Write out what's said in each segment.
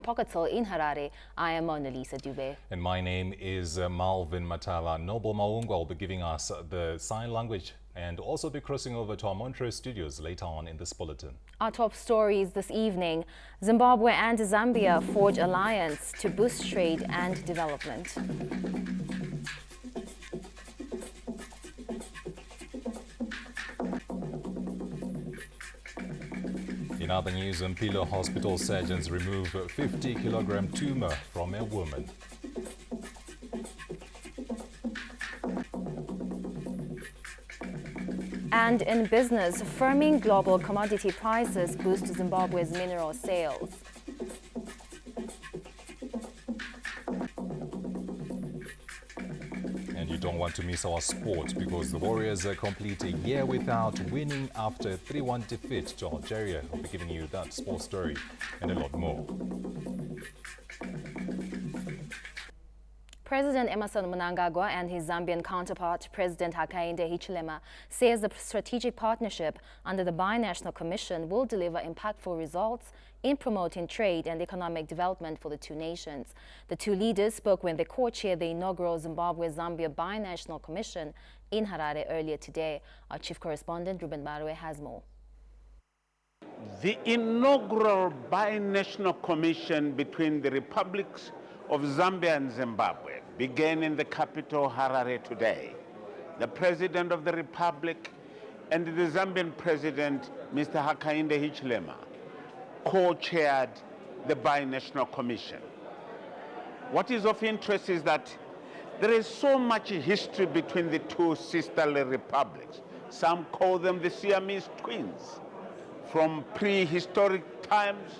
Pocketel in Harare. I am Mona Lisa Dube. And my name is Malvin Matala. Noble Maunga will be giving us the sign language and also be crossing over to our Montreux studios later on in this bulletin. Our top stories this evening: Zimbabwe and Zambia forge alliance to boost trade and development. In other news, Mpilo Hospital surgeons remove 50-kilogram tumor from a woman. And in business, firming global commodity prices boost Zimbabwe's mineral sales. And you don't want to miss our sport because the Warriors complete a year without winning after a 3-1 defeat to Algeria. I'll be giving you that sports story and a lot more. President Emmerson Mnangagwa and his Zambian counterpart, President Hakainde Hichilema, says the strategic partnership under the Binational Commission will deliver impactful results in promoting trade and economic development for the two nations. The two leaders spoke when they co-chaired the inaugural Zimbabwe-Zambia Binational Commission in Harare earlier today. Our chief correspondent, Ruben Barwe, has more. The inaugural Binational Commission between the republics of Zambia and Zimbabwe began in the capital Harare today. The President of the Republic and the Zambian President, Mr. Hakainde Hichilema, co-chaired the Binational Commission. What is of interest is that there is so much history between the two sisterly republics. Some call them the Siamese twins, from prehistoric times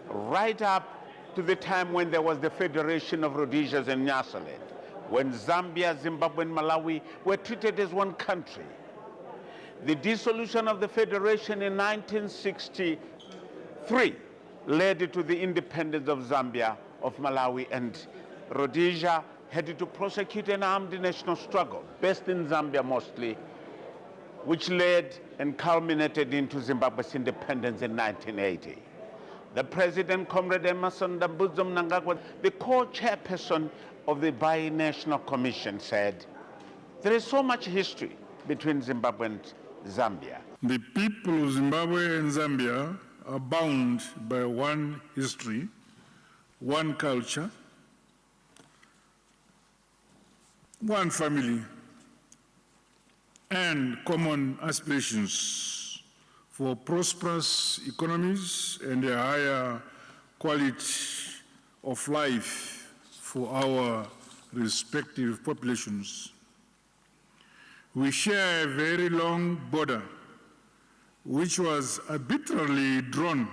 right up to the time when there was the Federation of Rhodesias and Nyasaland, when Zambia, Zimbabwe, and Malawi were treated as one country. The dissolution of the Federation in 1963 led to the independence of Zambia, of Malawi, and Rhodesia had to prosecute an armed national struggle, based in Zambia mostly, which led and culminated into Zimbabwe's independence in 1980. The President, Comrade Emmerson Mnangagwa, the co-chairperson of the Binational Commission, said, there is so much history between Zimbabwe and Zambia. The people of Zimbabwe and Zambia are bound by one history, one culture, one family, and common aspirations for prosperous economies and a higher quality of life for our respective populations. We share a very long border, which was arbitrarily drawn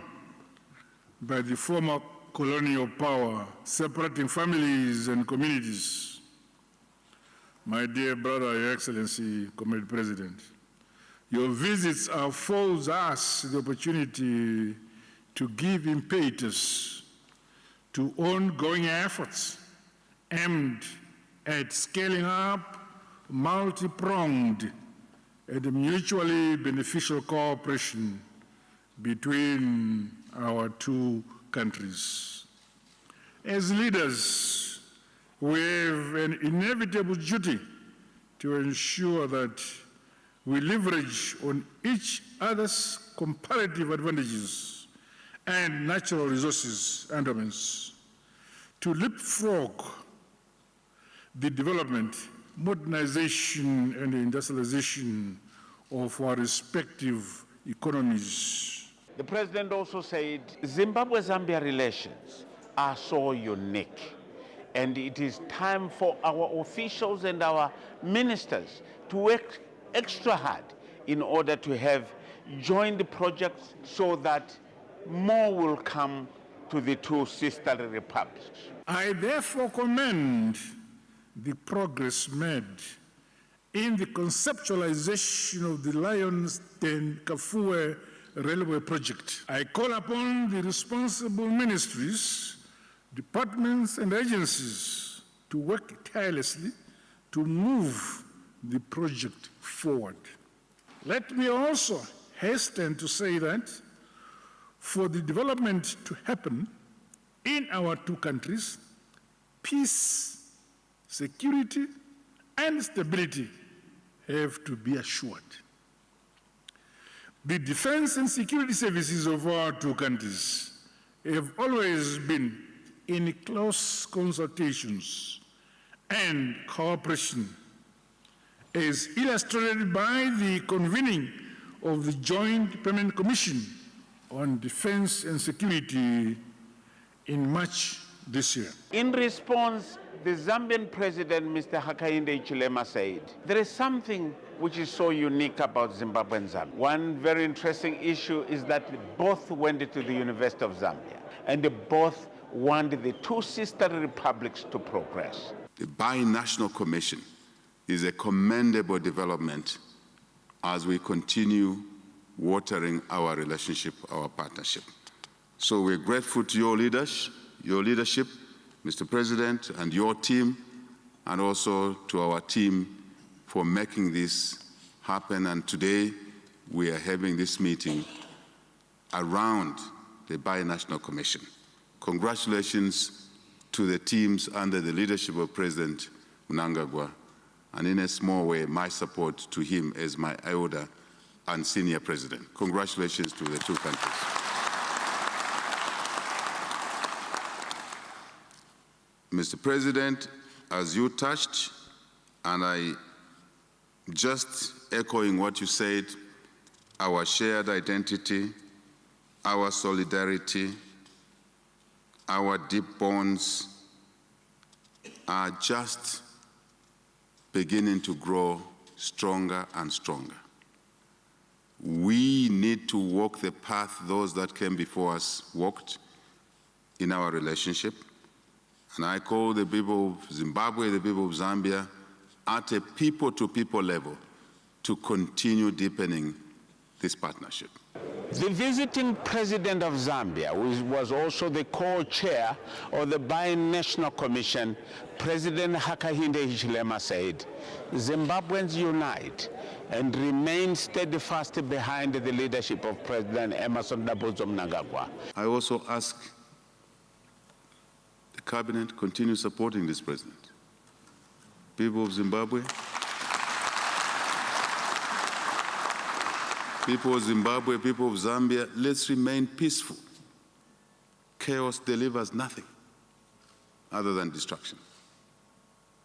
by the former colonial power, separating families and communities. My dear brother, Your Excellency, Comrade President, your visits affords us the opportunity to give impetus to ongoing efforts aimed at scaling up multi-pronged and mutually beneficial cooperation between our two countries. As leaders, we have an inevitable duty to ensure that we leverage on each other's comparative advantages and natural resources endowments to leapfrog the development, modernization, and industrialization of our respective economies. The President also said Zimbabwe-Zambia relations are so unique, and it is time for our officials and our ministers to work extra hard in order to have joined projects so that more will come to the two sisterly republics. I therefore commend the progress made in the conceptualization of the Lions Den Kafue Railway Project. I call upon the responsible ministries, departments, and agencies to work tirelessly to move the project forward. Let me also hasten to say that for the development to happen, in our two countries, peace, security, and stability have to be assured. The defense and security services of our two countries have always been in close consultations and cooperation, as illustrated by the convening of the Joint Permanent Commission on Defense and Security in March this year. In response, the Zambian president, Mr. Hakainde Hichilema, said, there is something which is so unique about Zimbabwe and Zambia. One very interesting issue is that both went to the University of Zambia, and they both want the two sister republics to progress. The Binational Commission is a commendable development as we continue watering our relationship, our partnership. So we're grateful to your leadership, Mr. President, and your team, and also to our team for making this happen. And today we are having this meeting around the Binational Commission. Congratulations to the teams under the leadership of President Mnangagwa, and in a small way, my support to him as my elder and senior president. Congratulations to the two countries. Mr. President, as you touched, and I just echoing what you said, our shared identity, our solidarity, our deep bonds are just beginning to grow stronger and stronger. We need to walk the path those that came before us walked in our relationship. And I call the people of Zimbabwe, the people of Zambia, at a people-to-people level to continue deepening this partnership. The visiting president of Zambia, who was also the co-chair of the Binational Commission, President Hakainde Hichilema, said, Zimbabweans unite and remain steadfast behind the leadership of President Emmerson Dabuzwa Mnangagwa. I also ask the cabinet to continue supporting this president. People of Zimbabwe, people of Zambia, let's remain peaceful. Chaos delivers nothing other than destruction.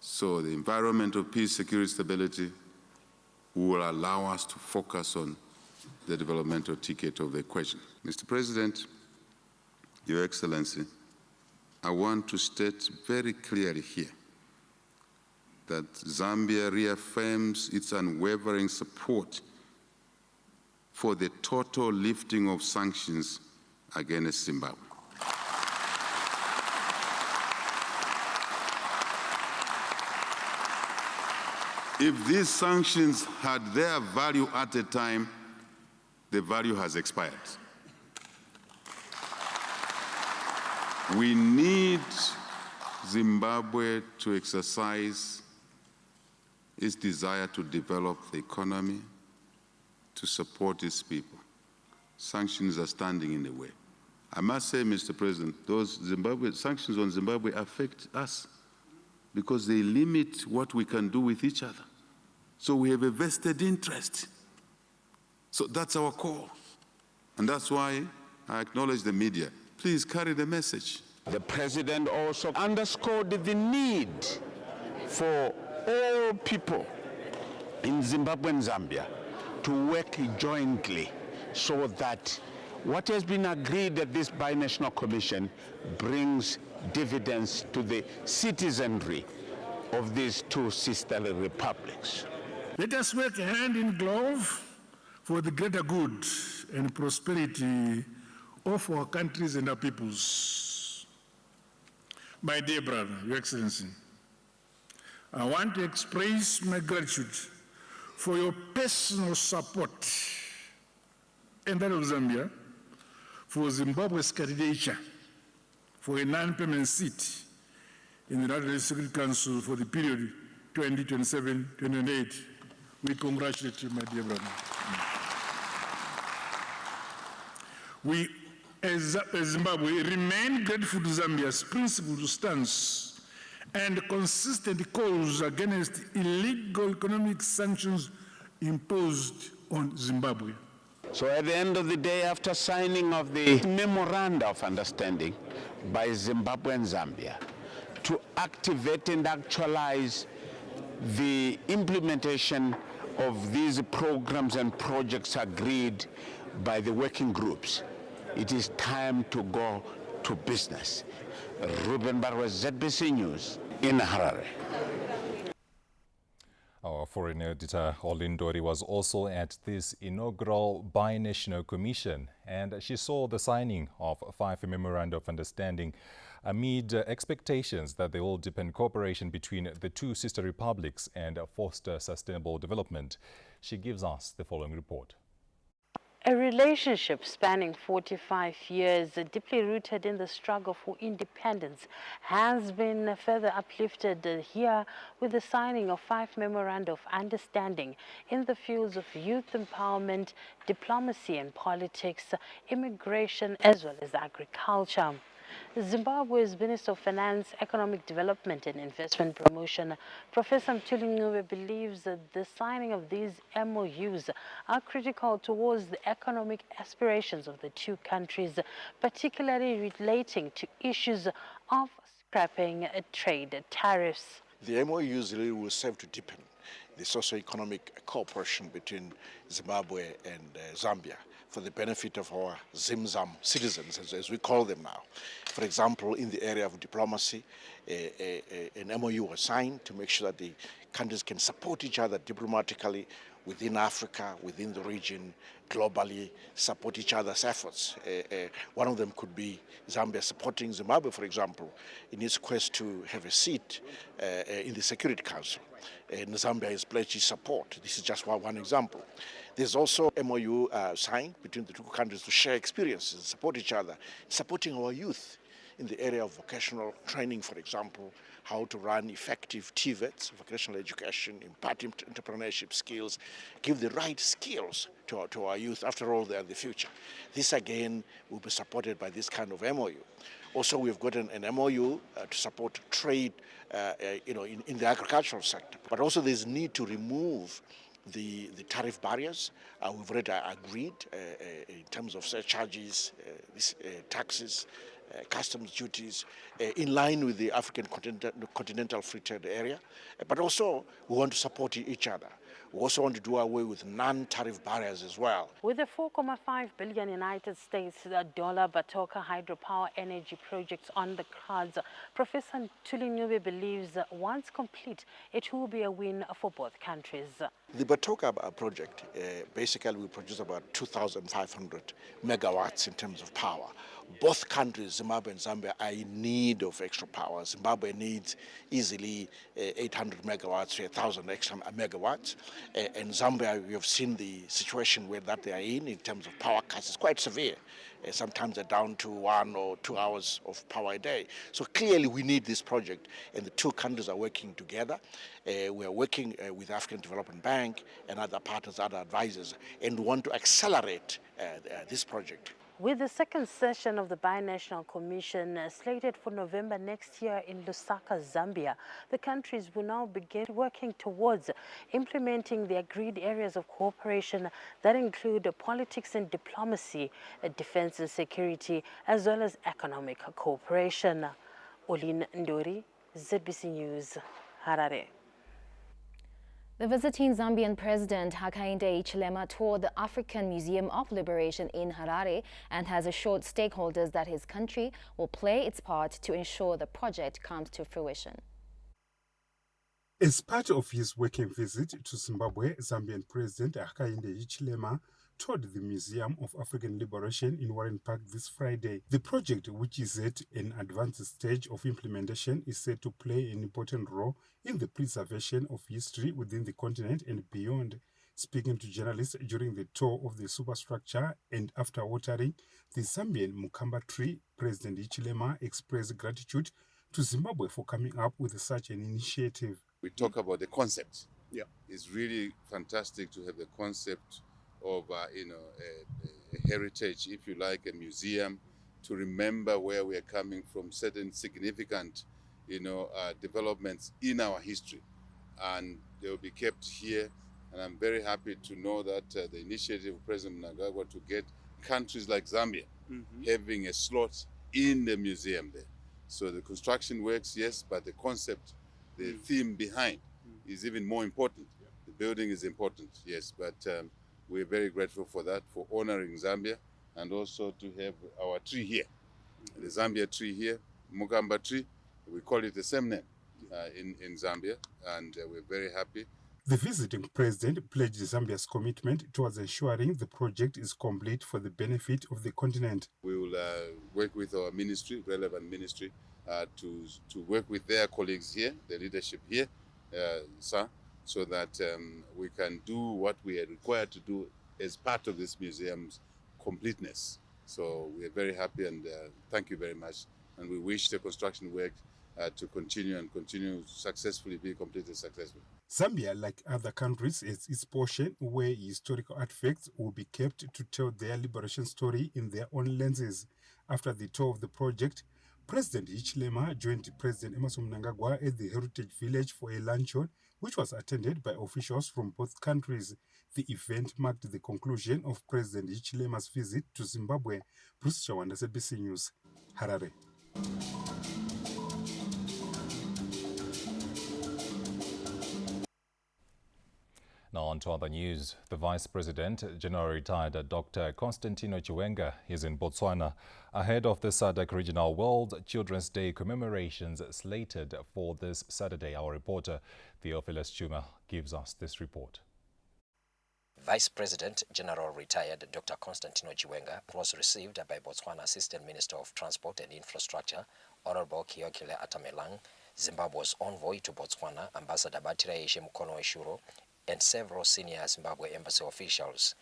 So the environment of peace, security, stability will allow us to focus on the developmental ticket of the equation. Mr. President, Your Excellency, I want to state very clearly here that Zambia reaffirms its unwavering support for the total lifting of sanctions against Zimbabwe. If these sanctions had their value at the time, the value has expired. We need Zimbabwe to exercise its desire to develop the economy, to support its people. Sanctions are standing in the way. I must say, Mr. President, those sanctions on Zimbabwe affect us because they limit what we can do with each other. So we have a vested interest. So that's our call. And that's why I acknowledge the media. Please carry the message. The president also underscored the need for all people in Zimbabwe and Zambia to work jointly so that what has been agreed at this Binational Commission brings dividends to the citizenry of these two sister republics. Let us work hand in glove for the greater good and prosperity of our countries and our peoples. My dear brother, Your Excellency, I want to express my gratitude for your personal support and that of Zambia for Zimbabwe's candidature for a non-permanent seat in the United Nations Security Council for the period 2027-2028. We congratulate you, my dear brother. We as Zimbabwe, remain grateful to Zambia's principled stance and consistent calls against illegal economic sanctions imposed on Zimbabwe. So at the end of the day, after signing of the memoranda of understanding by Zimbabwe and Zambia to activate and actualize the implementation of these programs and projects agreed by the working groups, it is time to go to business. Ruben Barwa, ZBC News in Harare. Our foreign editor, Olin Dori, was also at this inaugural Binational Commission, and she saw the signing of 5 memoranda of understanding amid expectations that they will deepen cooperation between the 2 sister republics and foster sustainable development. She gives us the following report. A relationship spanning 45 years, deeply rooted in the struggle for independence, has been further uplifted here with the signing of 5 memoranda of understanding in the fields of youth empowerment, diplomacy and politics, immigration, as well as agriculture. Zimbabwe's Minister of Finance, Economic Development and Investment Promotion, Professor Mthuli Ncube, believes that the signing of these MOUs are critical towards the economic aspirations of the 2 countries, particularly relating to issues of scrapping trade tariffs. The MOUs really will serve to deepen the socio-economic cooperation between Zimbabwe and Zambia for the benefit of our Zimzam citizens, as we call them now. For example, in the area of diplomacy, an MOU was signed to make sure that the countries can support each other diplomatically within Africa, within the region, globally, support each other's efforts. One of them could be Zambia supporting Zimbabwe, for example, in its quest to have a seat in the Security Council. And Zambia has pledged its support. This is just one example. There's also a MOU signed between the 2 countries to share experiences, support each other, supporting our youth in the area of vocational training, for example, how to run effective TVETs, vocational education, impart entrepreneurship skills, give the right skills to our youth. After all, they are the future. This, again, will be supported by this kind of MOU. Also, we've got an MOU to support trade in the agricultural sector. But also there's need to remove the tariff barriers. We've already agreed in terms of surcharges, taxes, customs duties, in line with the African continental free trade area. But also, we want to support each other. We also want to do away with non-tariff barriers as well. With the $4.5 billion United States dollar Batoka hydropower energy projects on the cards, Professor Mthuli Ncube believes that once complete, it will be a win for both countries. The Batoka project basically will produce about 2,500 megawatts in terms of power. Both countries, Zimbabwe and Zambia, are in need of extra power. Zimbabwe needs easily 800 megawatts to 1,000 extra megawatts. And Zambia, we have seen the situation where that they are in terms of power cuts. It's quite severe. Sometimes they're down to 1 or 2 hours of power a day. So clearly we need this project, and the 2 countries are working together. We are working with the African Development Bank and other partners, other advisors, and want to accelerate this project. With the second session of the Binational Commission slated for November next year in Lusaka, Zambia, the countries will now begin working towards implementing the agreed areas of cooperation that include politics and diplomacy, defense and security, as well as economic cooperation. Olin Ndori, ZBC News, Harare. The visiting Zambian President Hakainde Hichilema toured the African Museum of Liberation in Harare and has assured stakeholders that his country will play its part to ensure the project comes to fruition. As part of his working visit to Zimbabwe, Zambian President Hakainde Hichilema toured the Museum of African Liberation in Warren Park this Friday. The project, which is at an advanced stage of implementation, is said to play an important role in the preservation of history within the continent and beyond. Speaking to journalists during the tour of the superstructure and after watering the Zambian Mukamba tree, President Hichilema expressed gratitude to Zimbabwe for coming up with such an initiative. We talk about the concept. Yeah. It's really fantastic to have the concept of a heritage, if you like, a museum to remember where we are coming from, certain significant, developments in our history. And they will be kept here. And I'm very happy to know that the initiative of President Mnangagwa to get countries like Zambia having a slot in the museum there. So the construction works, yes, but the concept, the theme behind is even more important. The building is important, yes, but we're very grateful for that, for honoring Zambia, and also to have our tree here. The Zambia tree here, Mugamba tree, we call it the same name in Zambia, and we're very happy. The visiting president pledged Zambia's commitment towards ensuring the project is complete for the benefit of the continent. We will work with our ministry, relevant ministry, to work with their colleagues here, the leadership here, sir, so that we can do what we are required to do as part of this museum's completeness. So we are very happy, and thank you very much. And we wish the construction work to continue successfully, be completed successfully. Zambia, like other countries, has its portion where historical artifacts will be kept to tell their liberation story in their own lenses. After the tour of the project, President Hichilema joined President Emmerson Mnangagwa at the Heritage Village for a luncheon, which was attended by officials from both countries. The event marked the conclusion of President Hichilema's visit to Zimbabwe. Bruce Chawanda, SABC News, Harare. Now on to other news. The Vice President, General Retired Dr. Constantino Chiwenga, is in Botswana ahead of the SADC Regional World Children's Day commemorations slated for this Saturday. Our reporter, Theophilus Chuma, gives us this report. Vice President General Retired Dr. Constantino Chiwenga was received by Botswana Assistant Minister of Transport and Infrastructure, Honorable Kiokile Atamelang, Zimbabwe's envoy to Botswana, Ambassador Batiraeshe Mukono-Eshuro, and several senior Zimbabwe embassy officials.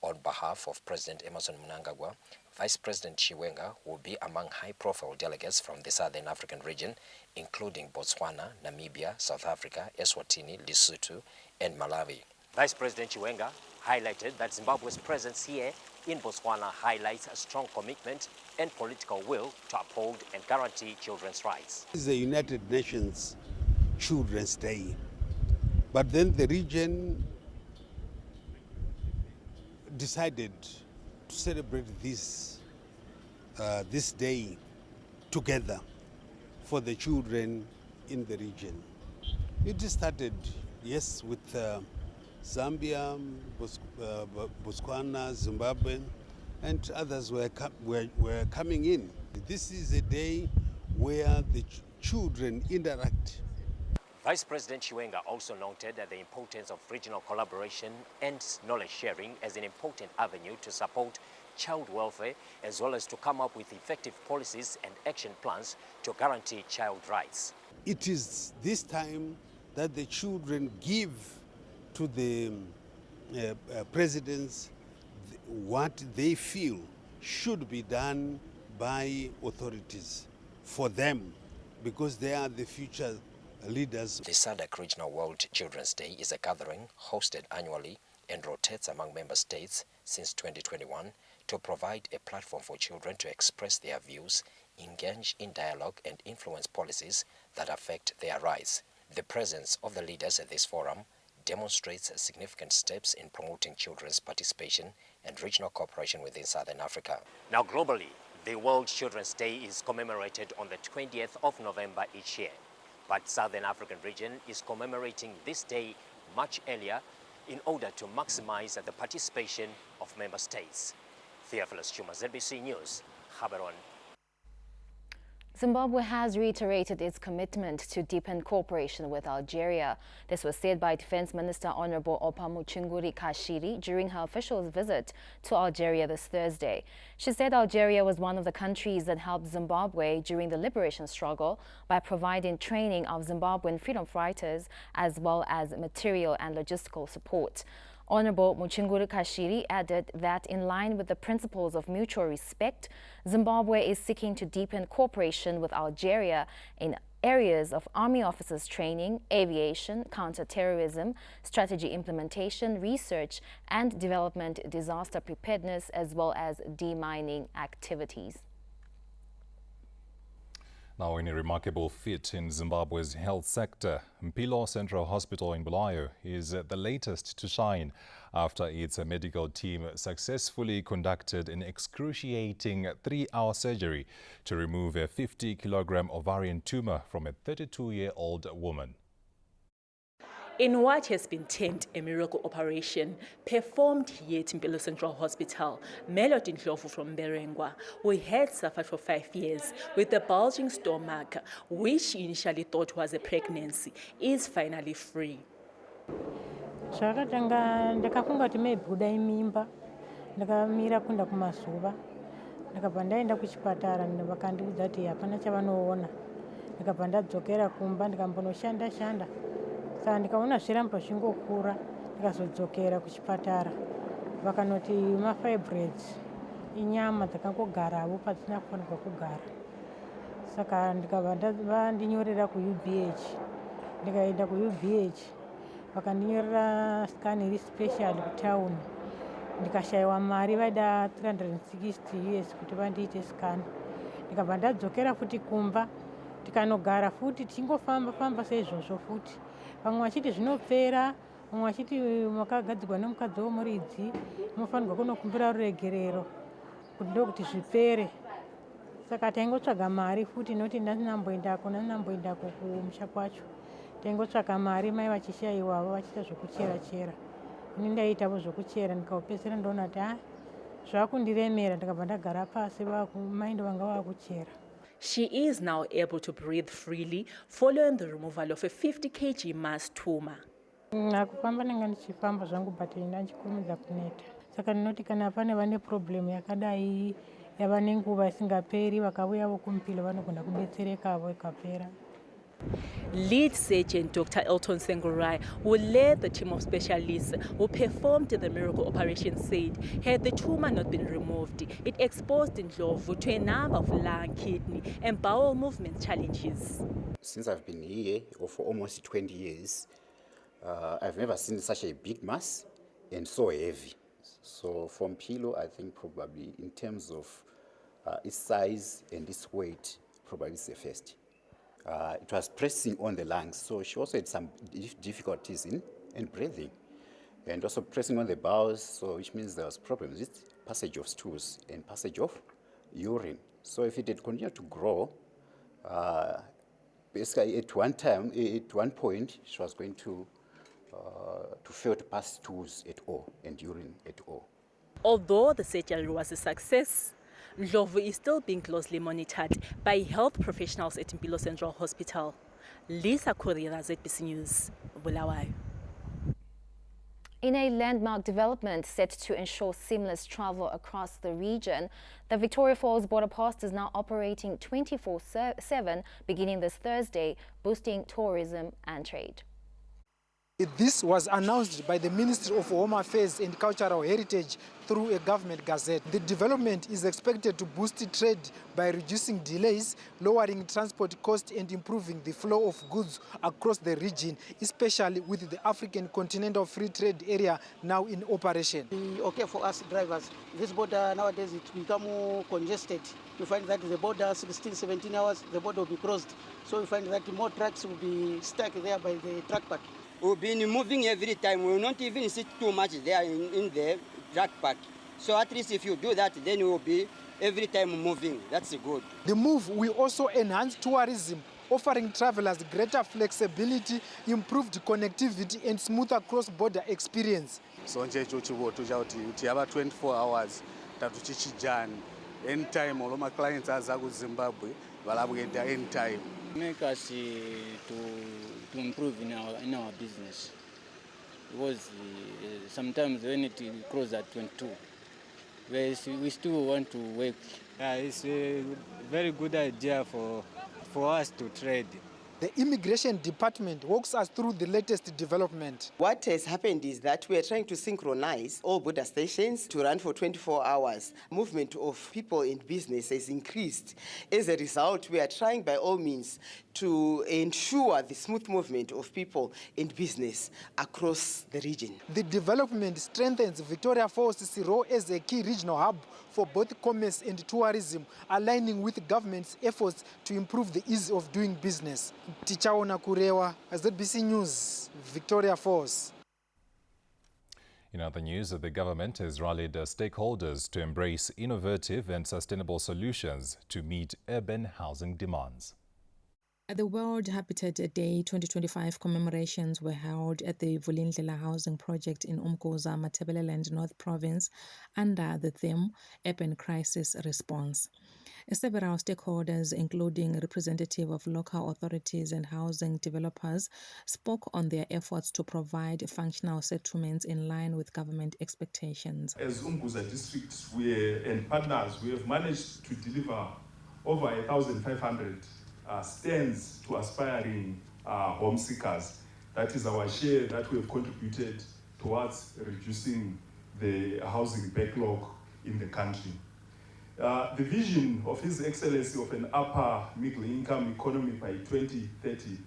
On behalf of President Emmerson Mnangagwa, Vice President Chiwenga will be among high-profile delegates from the Southern African region, including Botswana, Namibia, South Africa, Eswatini, Lesotho, and Malawi. Vice President Chiwenga highlighted that Zimbabwe's presence here in Botswana highlights a strong commitment and political will to uphold and guarantee children's rights. This is the United Nations Children's Day. But then the region decided to celebrate this day together for the children in the region. It started, yes, with Zambia, Botswana, Zimbabwe, and others were coming in. This is a day where the children interact. Vice President Chiwenga also noted the importance of regional collaboration and knowledge sharing as an important avenue to support child welfare, as well as to come up with effective policies and action plans to guarantee child rights. It is this time that the children give to the presidents what they feel should be done by authorities for them, because they are the future leaders. The SADC Regional World Children's Day is a gathering hosted annually and rotates among member states since 2021 to provide a platform for children to express their views, engage in dialogue, and influence policies that affect their rights. The presence of the leaders at this forum demonstrates significant steps in promoting children's participation and regional cooperation within Southern Africa. Now globally, the World Children's Day is commemorated on the 20th of November each year. But Southern African region is commemorating this day much earlier in order to maximize the participation of member states. Theophilus Chuma, ZBC News, Gaborone. Zimbabwe has reiterated its commitment to deepen cooperation with Algeria. This was said by Defense Minister Honorable Opa Muchinguri Kashiri during her official visit to Algeria this Thursday. She said Algeria was one of the countries that helped Zimbabwe during the liberation struggle by providing training of Zimbabwean freedom fighters as well as material and logistical support. Honorable Muchinguri Kashiri added that in line with the principles of mutual respect, Zimbabwe is seeking to deepen cooperation with Algeria in areas of army officers training, aviation, counter-terrorism, strategy implementation, research and development, disaster preparedness, as well as demining activities. Now, in a remarkable feat in Zimbabwe's health sector, Mpilo Central Hospital in Bulawayo is the latest to shine after its medical team successfully conducted an excruciating 3-hour surgery to remove a 50-kilogram ovarian tumor from a 32-year-old woman. In what has been termed a miracle operation performed here at Mpilo Central Hospital, Melody Ndlovu from Berengwa, who had suffered for 5 years with a bulging stomach, which she initially thought was a pregnancy, is finally free. Zvakatanga ndakafunga kuti maybe kuda imimba ndakamira kunda kumazuva ndakabva ndaenda kuchipatara vakandiudza kuti hapana chavanoona ndikabva ndadzokera kumba ndikambonoshanda shanda saka ndikaona zviramba zvingokura ndikazodzokera kuchipatara vakanoti mafibroids inyama dzakangogaravo padzina kufanirwa kugara saka ndikabva vandinyorera kuUBH ndikaenda kuUBH vakandinyorera scan iri special kutauni ndikashayiwa mari vaida 360 US kuti vandiite scan ndikabva ndadzokera futi kumba tikanogara futi tichingofamba seizvozvo futi vamwe vachiti zvinopera vamwe vachiti makagadzirwa nemukadzi womuridzi munofanirwa kunokumbira ruregerero kuti ndokuti zvipere saka taingotsvaga mari futi noti ndandinamboendako kumusha kwacho taingotsvaga mari mai vachishayiwavo vachiita zvokuchera ini ndaiitavo zvokuchera ndikaupedzera ndaona kuti zvakundiremera ndikabva ndagara pasi mai ndo vanga vakuchera. She is now able to breathe freely following the removal of a 50 kg mass tumor. Nakufamba ndanga ndichifamba zvangu but ndandichikurumidza kuneta. Saka ndinoti kana pane vane problem yakadai yava nenguva isingaperi vakauyawo kuMpilo vanogona kubetserekavo ikapera. Lead surgeon Dr. Elton Sengurai, who led the team of specialists who performed the miracle operation, said had the tumor not been removed, it exposed Ndlovu to a number of lung, kidney and bowel movement challenges. Since I've been here for almost 20 years, I've never seen such a big mass and so heavy. So from Mpilo, I think probably in terms of its size and its weight, probably it's the first. It was pressing on the lungs, so she also had some difficulties in breathing, and also pressing on the bowels, so which means there was problems with passage of stools and passage of urine. So if it had continued to grow, basically at one point, she was going to fail to pass stools at all and urine at all. Although the surgery was a success, Ndlovu is still being closely monitored by health professionals at Mpilo Central Hospital. Lisa Correa, ZBC News, Bulawayo. In a landmark development set to ensure seamless travel across the region, the Victoria Falls Border Post is now operating 24/7 beginning this Thursday, boosting tourism and trade. This was announced by the Ministry of Home Affairs and Cultural Heritage through a government gazette. The development is expected to boost trade by reducing delays, lowering transport costs and improving the flow of goods across the region, especially with the African Continental Free Trade Area now in operation. Okay for us drivers. This border nowadays it become more congested. You find that the border 16, 17 hours, the border will be closed. So you find that more trucks will be stuck there by the truck park. We'll be moving every time. We will not even sit too much there in the truck park. So at least if you do that, then we will be every time moving. That's good. The move will also enhance tourism, offering travelers greater flexibility, improved connectivity and smoother cross-border experience. So we have 24 hours tatuchichijani. Anytime all my clients are in Zimbabwe, we'll get there anytime. Make us to improve in our business, because sometimes when it closes at 22, we still want to work. It's a very good idea for us to trade. The Immigration Department walks us through the latest development. What has happened is that we are trying to synchronize all border stations to run for 24 hours. Movement of people in business has increased. As a result, we are trying by all means to ensure the smooth movement of people in business across the region. The development strengthens Victoria Falls role as a key regional hub for both commerce and tourism, aligning with government's efforts to improve the ease of doing business. Tichaona Kurewa, ZBC News, Victoria Falls. In other news, the government has rallied stakeholders to embrace innovative and sustainable solutions to meet urban housing demands. The World Habitat Day 2025 commemorations were held at the Vulindlela Housing Project in Umkoza, Matabeleland North Province under the theme Urban Crisis Response. Several stakeholders, including representatives of local authorities and housing developers, spoke on their efforts to provide functional settlements in line with government expectations. As Umkoza District and partners, we have managed to deliver over 1,500 stands to aspiring home seekers. That is our share that we have contributed towards reducing the housing backlog in the country. The vision of His Excellency of an upper middle income economy by 2030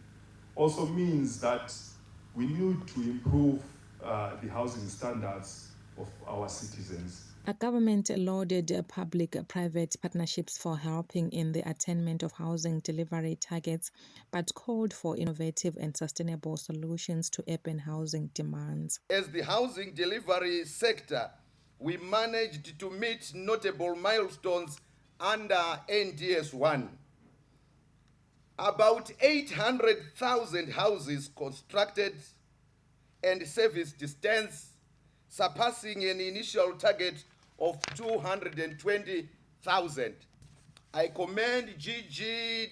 also means that we need to improve the housing standards of our citizens. A government lauded public-private partnerships for helping in the attainment of housing delivery targets, but called for innovative and sustainable solutions to urban housing demands. As the housing delivery sector, we managed to meet notable milestones under NDS 1. About 800,000 houses constructed and serviced stands, surpassing an initial target of 220,000. I commend GG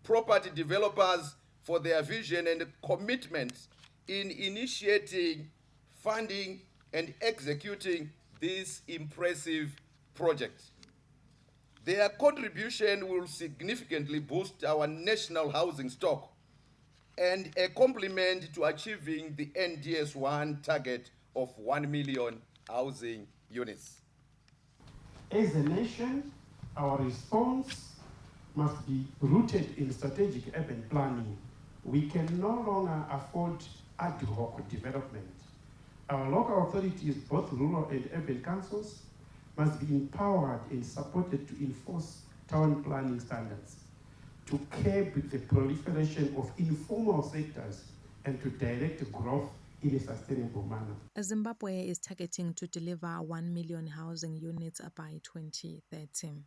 property developers for their vision and commitment in initiating, funding, and executing this impressive project. Their contribution will significantly boost our national housing stock and a complement to achieving the NDS 1 target of 1 million housing units. As a nation, our response must be rooted in strategic urban planning. We can no longer afford ad hoc development. Our local authorities, both rural and urban councils, must be empowered and supported to enforce town planning standards, to curb the proliferation of informal sectors, and to direct growth in a sustainable manner. Zimbabwe is targeting to deliver 1 million housing units by 2030.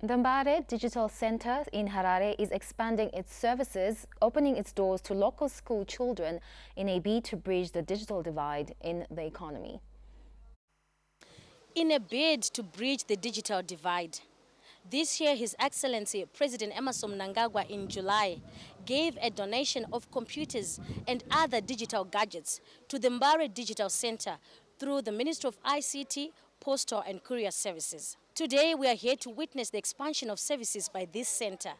The Mbare Digital Center in Harare is expanding its services, opening its doors to local school children in a bid to bridge the digital divide in the economy. In a bid to bridge the digital divide, this year His Excellency President Emmerson Mnangagwa in July gave a donation of computers and other digital gadgets to the Mbare Digital Center through the Ministry of ICT, Postal and Courier Services. Today we are here to witness the expansion of services by this center.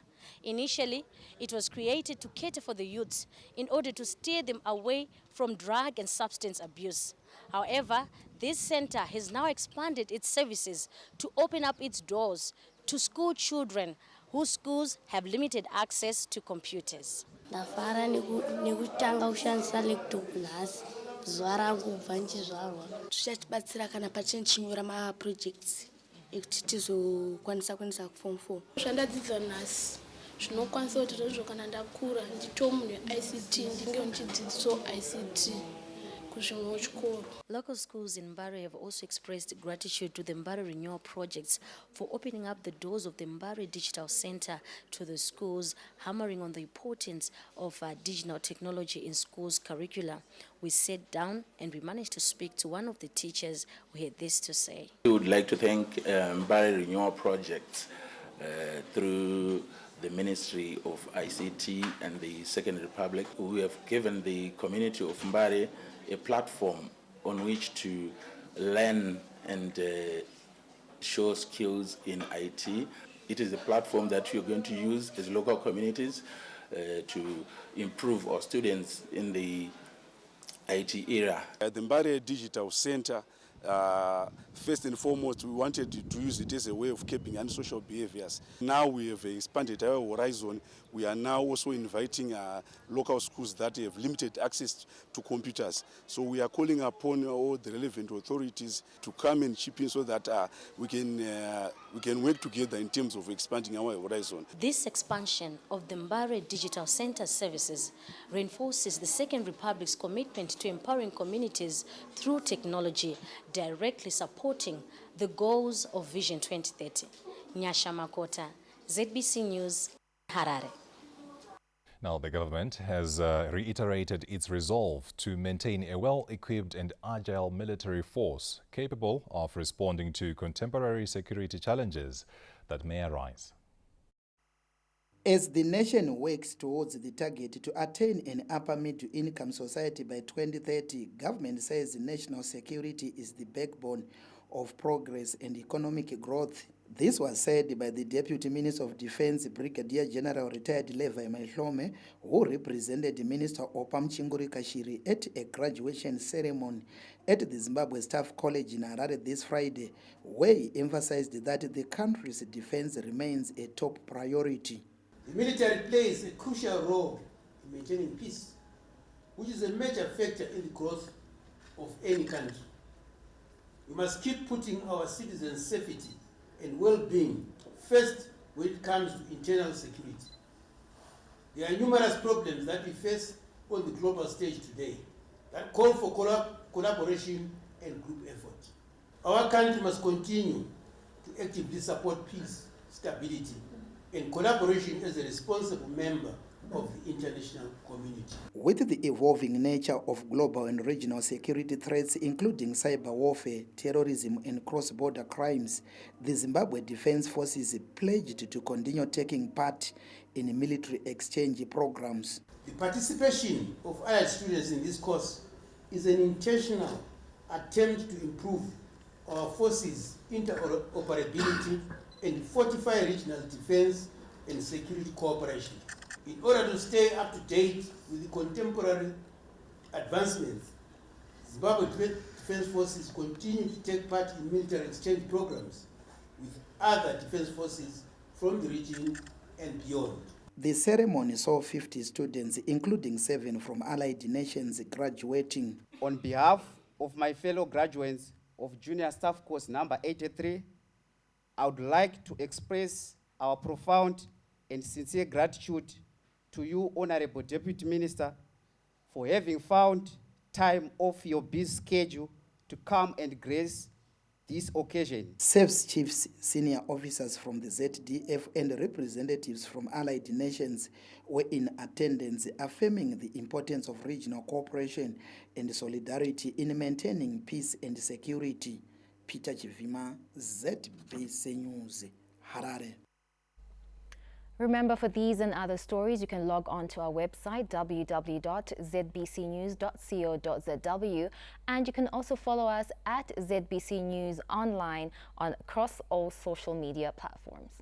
Initially, it was created to cater for the youths in order to steer them away from drug and substance abuse. However, this center has now expanded its services to open up its doors to school children whose schools have limited access to computers. Ndafara nekutanga kushandisa laptop nhasi zuva rangu kubva ndichizvarwa. Zvichatibatsira kana patichinyora maprojects ekuti tizokwanisa kuform 4. Zvandadzidza nhasi zvinokwanisa kuti zvozvo kana ndakura ndito munhu ICT ndinge ndichidzidzisawo ICT. Local schools in Mbare have also expressed gratitude to the Mbare Renewal Projects for opening up the doors of the Mbare Digital Center to the schools, hammering on the importance of digital technology in schools' curricula. We sat down and we managed to speak to one of the teachers who had this to say. We would like to thank Mbare Renewal Projects through the Ministry of ICT and the Second Republic, who have given the community of Mbare a platform on which to learn and show skills in IT. It is a platform that we are going to use as local communities to improve our students in the IT era. The Mbare Digital Center First and foremost, we wanted to use it as a way of keeping antisocial behaviors. Now we have expanded our horizon. We are now also inviting local schools that have limited access to computers. So we are calling upon all the relevant authorities to come and chip in so that we can work together in terms of expanding our horizon. This expansion of the Mbare Digital Center services reinforces the Second Republic's commitment to empowering communities through technology, directly supporting the goals of Vision 2030. Nyasha Makota, ZBC News, Harare. Now, the government has reiterated its resolve to maintain a well-equipped and agile military force capable of responding to contemporary security challenges that may arise. As the nation works towards the target to attain an upper middle-income society by 2030, government says national security is the backbone of progress and economic growth. This was said by the Deputy Minister of Defense, Brigadier General retired Levi Mahlome, who represented Minister Opam Chinguri Kashiri at a graduation ceremony at the Zimbabwe Staff College in Harare this Friday, where he emphasized that the country's defense remains a top priority. The military plays a crucial role in maintaining peace, which is a major factor in the growth of any country. We must keep putting our citizens' safety and well-being first when it comes to internal security. There are numerous problems that we face on the global stage today that call for collaboration and group effort. Our country must continue to actively support peace, stability, and collaboration as a responsible member of the international community. With the evolving nature of global and regional security threats, including cyber warfare, terrorism, and cross-border crimes, the Zimbabwe Defense Forces pledged to continue taking part in military exchange programs. The participation of IELTS students in this course is an intentional attempt to improve our forces' interoperability and fortify regional defense and security cooperation. In order to stay up to date with the contemporary advancements, Zimbabwe Defense Forces continue to take part in military exchange programs with other defense forces from the region and beyond. The ceremony saw 50 students, including 7 from allied nations, graduating. On behalf of my fellow graduates of Junior Staff Course number 83, I would like to express our profound and sincere gratitude to you, Honorable Deputy Minister, for having found time off your busy schedule to come and grace this occasion. SAF's chiefs, senior officers from the ZDF and representatives from allied nations were in attendance, affirming the importance of regional cooperation and solidarity in maintaining peace and security. Peter Chivima, ZBC News, Harare. Remember, for these and other stories, you can log on to our website, www.zbcnews.co.zw, and you can also follow us at ZBC News online across all social media platforms.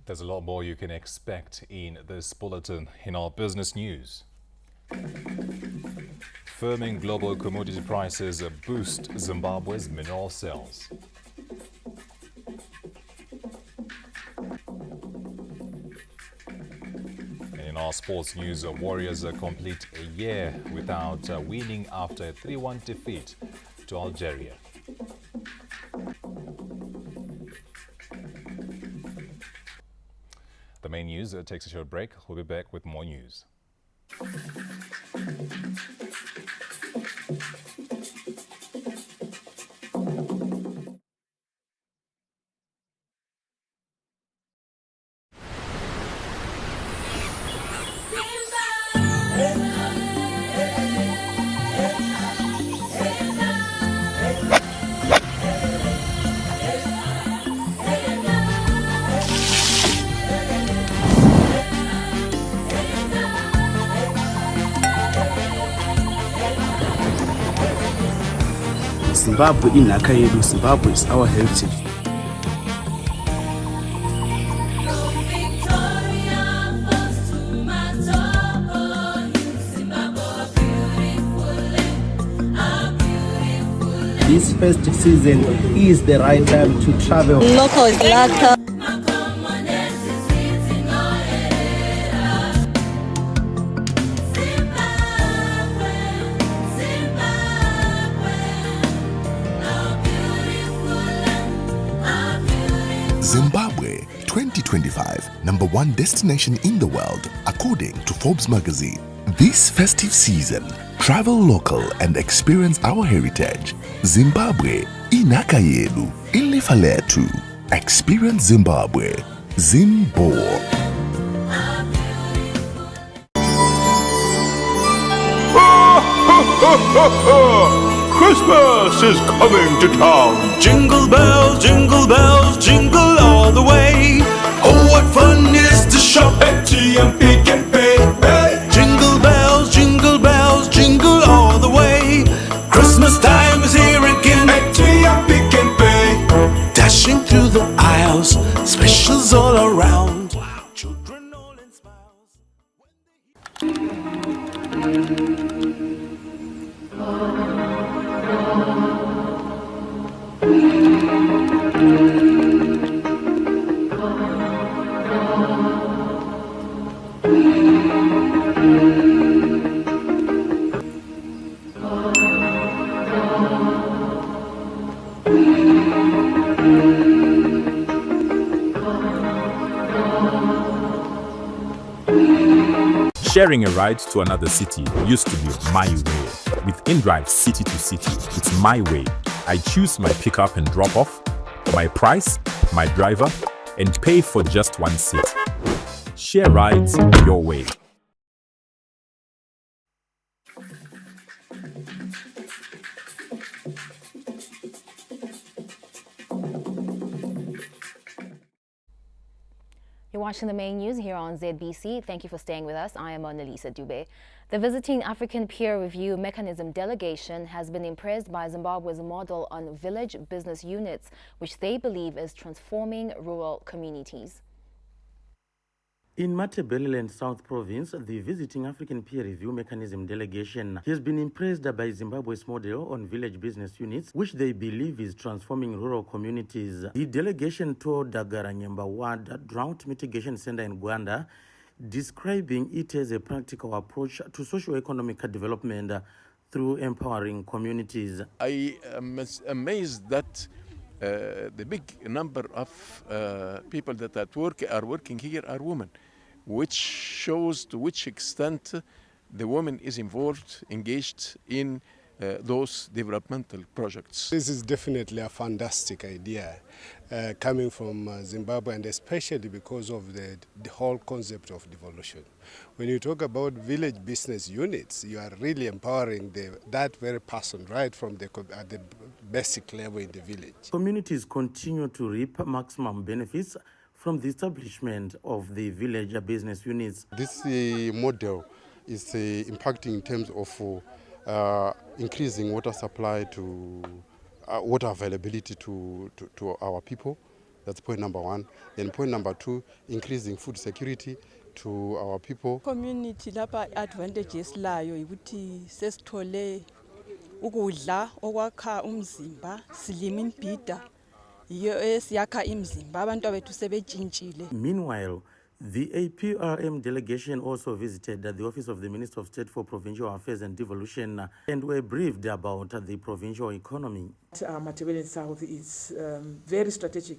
There's a lot more you can expect in this bulletin. In our business news, firming global commodity prices boost Zimbabwe's mineral sales. In our sports news, Warriors complete a year without winning after a 3-1 defeat to Algeria. The main news takes a short break. We'll be back with more news. Zimbabwe inhaka yedu. Zimbabwe is our heritage. This festive season is the right time to travel. Local is local. Zimbabwe 2025, #1 destination in the world, according to Forbes magazine. This festive season, travel local and experience our heritage. Zimbabwe, inaka yedu, ilifa letu. Experience Zimbabwe. Zimbo. Christmas is coming to town. Jingle bells, jingle all the way. Oh, what fun it is to shop at TM Pick and Pay. Hey. Jingle bells, jingle all the way. Christmas time is here again at TM Pick and Pay. Dashing through the aisles, specials all around. Children all in smiles. Sharing a ride to another city used to be my way. With InDrive City to City, it's my way. I choose my pickup and drop off, my price, my driver, and pay for just one seat. Share rides your way. You're watching the main news here on ZBC. Thank you for staying with us. I am Annalisa Dube. The Visiting African Peer Review Mechanism delegation has been impressed by Zimbabwe's model on village business units, which they believe is transforming rural communities. In Matabeleland South Province, the Visiting African Peer Review Mechanism delegation has been impressed by Zimbabwe's model on village business units, which they believe is transforming rural communities. The delegation toured Garanyamba Ward Drought Mitigation Center in Gwanda, describing it as a practical approach to socio-economic development through empowering communities. I am amazed that the big number of people that are working here are women, which shows to which extent the woman is involved, engaged in those developmental projects. This is definitely a fantastic idea coming from Zimbabwe, and especially because of the whole concept of devolution. When you talk about village business units, you are really empowering that very person right from at the basic level in the village. Communities continue to reap maximum benefits from the establishment of the village business units. This model is impacting in terms of increasing water supply to water availability to our people. That's point number one. And point number two, increasing food security to our people. Community lapha advantages layo ukuthi sesithole ukudla okwakha umzimba, silima imbhida iyo esiyakha imzimba, abantu abethu sebetshintshile. Meanwhile, the APRM delegation also visited the Office of the Minister of State for Provincial Affairs and Devolution and were briefed about the provincial economy. Matabeleland South is very strategic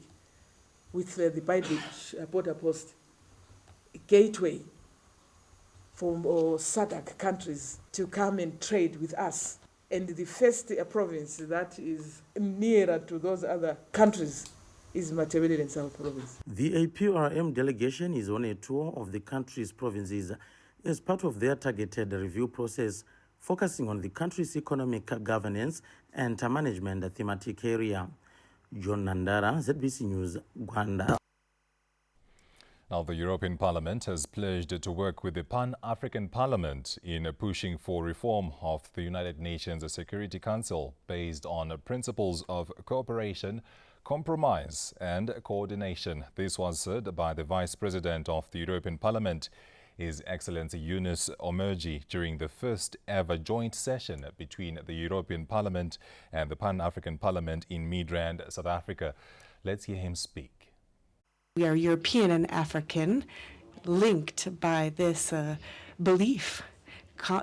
with the Beitbridge border post, gateway for SADC countries to come and trade with us. And the first province that is nearer to those other countries is Matabeleland South Province. The APRM delegation is on a tour of the country's provinces as part of their targeted review process, focusing on the country's economic governance and management thematic area. John Nandara, ZBC News, Gwanda. Now, the European Parliament has pledged to work with the Pan-African Parliament in pushing for reform of the United Nations Security Council based on principles of cooperation, compromise and coordination. This was said by the Vice President of the European Parliament His Excellency Yunus Omerji during the first ever joint session between the European Parliament and the Pan-African Parliament in Midrand, South Africa. Let's hear him speak. We are European and African, linked by this belief,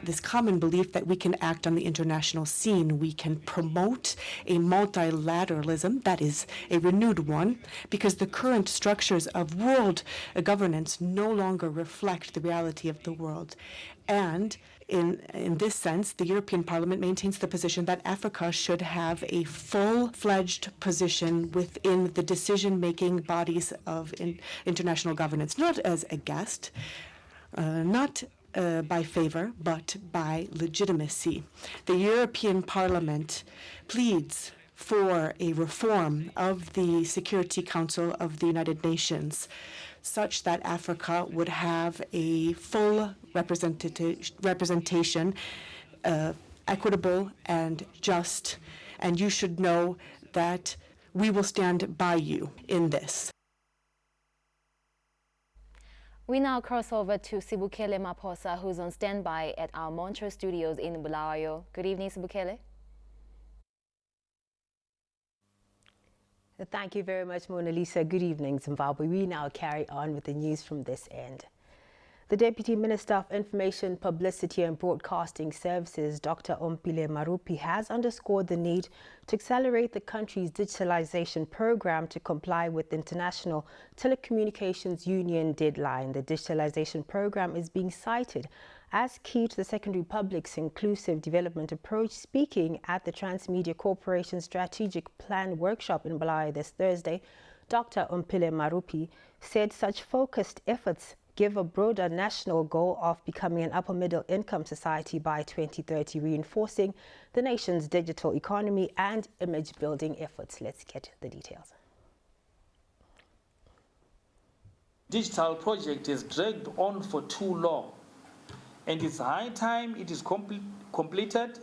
this common belief that we can act on the international scene. We can promote a multilateralism that is a renewed one, because the current structures of world governance no longer reflect the reality of the world. And in this sense, the European Parliament maintains the position that Africa should have a full-fledged position within the decision-making bodies of international governance, not as a guest, not by favor, but by legitimacy. The European Parliament pleads for a reform of the Security Council of the United Nations, such that Africa would have a full representation, equitable and just. And you should know that we will stand by you in this. We now cross over to Sibukele Maposa, who's on standby at our Montreux studios in Bulawayo. Good evening, Sibukele. Thank you very much, Mona Lisa. Good evening, Zimbabwe. We now carry on with the news from this end. The Deputy Minister of Information, Publicity and Broadcasting Services, Dr. Ompile Marupi, has underscored the need to accelerate the country's digitalization program to comply with the International Telecommunications Union deadline. The digitalization program is being cited as key to the Second Republic's inclusive development approach. Speaking at the Transmedia Corporation Strategic Plan Workshop in Bulawayo this Thursday, Dr. Ompile Marupi said such focused efforts give a broader national goal of becoming an upper middle income society by 2030, reinforcing the nation's digital economy and image building efforts. Let's get the details. Digital project has dragged on for too long, and it's high time it is completed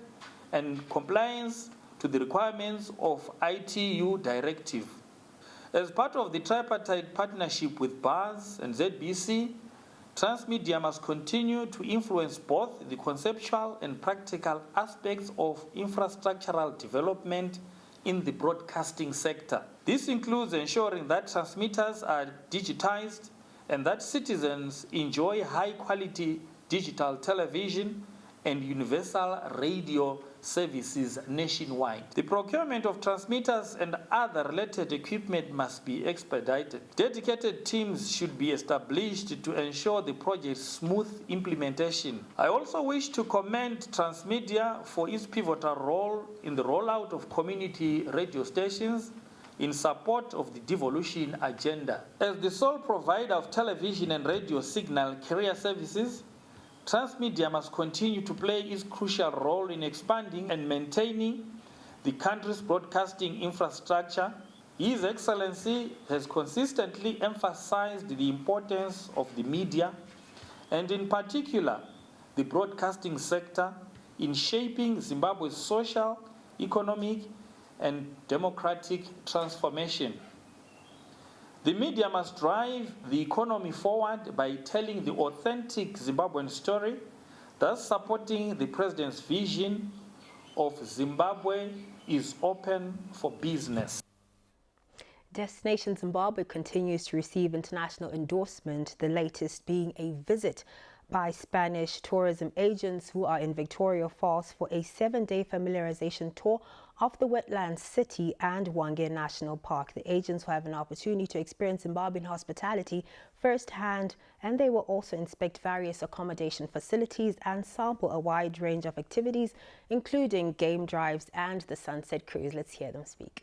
and compliance to the requirements of ITU directive. As part of the tripartite partnership with BARS and ZBC, Transmedia must continue to influence both the conceptual and practical aspects of infrastructural development in the broadcasting sector. This includes ensuring that transmitters are digitized and that citizens enjoy high-quality digital television and universal radio services nationwide. The procurement of transmitters and other related equipment must be expedited. Dedicated teams should be established to ensure the project's smooth implementation. I also wish to commend Transmedia for its pivotal role in the rollout of community radio stations in support of the devolution agenda. As the sole provider of television and radio signal carrier services, Transmedia must continue to play its crucial role in expanding and maintaining the country's broadcasting infrastructure. His Excellency has consistently emphasized the importance of the media, and in particular, the broadcasting sector, in shaping Zimbabwe's social, economic, and democratic transformation. The media must drive the economy forward by telling the authentic Zimbabwean story, thus supporting the President's vision of Zimbabwe is open for business. Destination Zimbabwe continues to receive international endorsement, the latest being a visit by Spanish tourism agents who are in Victoria Falls for a 7-day familiarization tour of the wetland city and Hwange National Park. The agents will have an opportunity to experience Zimbabwean hospitality firsthand, and they will also inspect various accommodation facilities and sample a wide range of activities, including game drives and the sunset cruise. Let's hear them speak.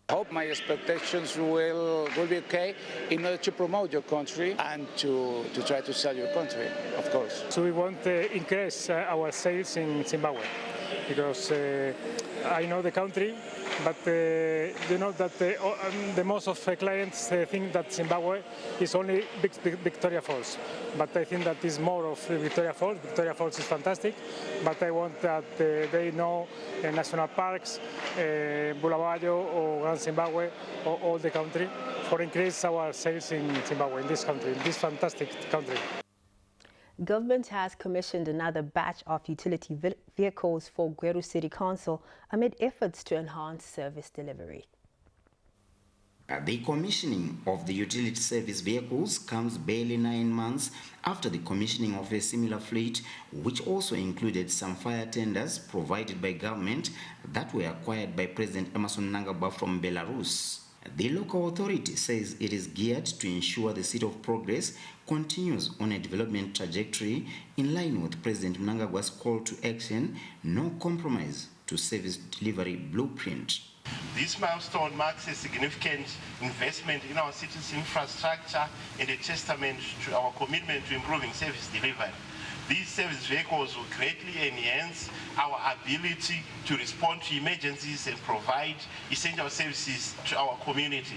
I hope my expectations will be okay in order to promote your country and to try to sell your country, of course. So we want to increase our sales in Zimbabwe. because I know the country, but you know that the most of clients think that Zimbabwe is only Victoria Falls, but I think that is more of Victoria Falls. Victoria Falls is fantastic, but I want that they know national parks, Bulawayo or Grand Zimbabwe, or all the country, for increase our sales in Zimbabwe, in this country, in this fantastic country. Government has commissioned another batch of utility vehicles for Gweru City Council amid efforts to enhance service delivery. The commissioning of the utility service vehicles comes barely 9 months after the commissioning of a similar fleet, which also included some fire tenders provided by government that were acquired by President Emmerson Mnangagwa from Belarus. The local authority says it is geared to ensure the City of Progress continues on a development trajectory in line with President Mnangagwa's call to action, no compromise to service delivery blueprint. This milestone marks a significant investment in our city's infrastructure and a testament to our commitment to improving service delivery. These service vehicles will greatly enhance our ability to respond to emergencies and provide essential services to our community.